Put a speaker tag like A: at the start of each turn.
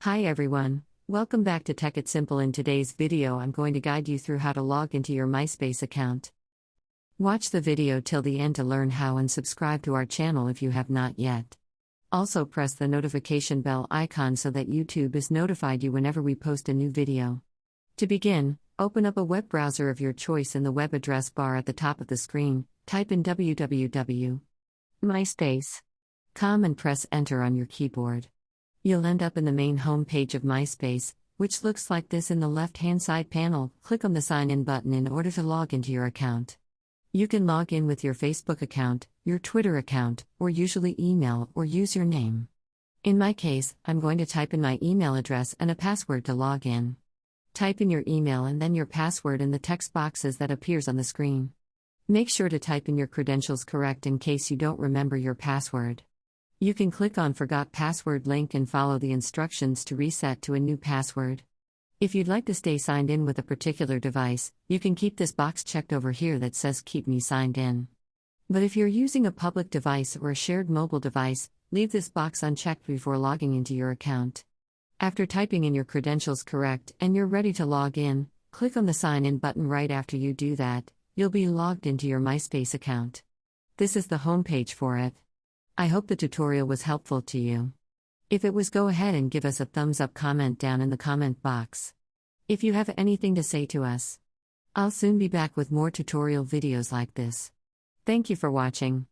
A: Hi everyone, welcome back to Tech It Simple. In today's video I'm going to guide you through how to log into your MySpace account. Watch the video till the end to learn how and subscribe to our channel if you have not yet. Also press the notification bell icon so that YouTube is notified you whenever we post a new video. To begin, open up a web browser of your choice in the web address bar at the top of the screen, type in www.myspace.com and press enter on your keyboard. You'll end up in the main home page of MySpace, which looks like this. In the left-hand side panel, click on the Sign In button in order to log into your account. You can log in with your Facebook account, your Twitter account, or usually email or use your name. In my case, I'm going to type in my email address and a password to log in. Type in your email and then your password in the text boxes that appears on the screen. Make sure to type in your credentials correct in case you don't remember your password. You can click on Forgot Password link and follow the instructions to reset to a new password. If you'd like to stay signed in with a particular device, you can keep this box checked over here that says Keep Me Signed In. But if you're using a public device or a shared mobile device, leave this box unchecked before logging into your account. After typing in your credentials correct and you're ready to log in, click on the Sign In button. Right after you do that, you'll be logged into your MySpace account. This is the home page for it. I hope the tutorial was helpful to you. If it was, go ahead and give us a thumbs up, comment down in the comment box. If you have anything to say to us, I'll soon be back with more tutorial videos like this. Thank you for watching.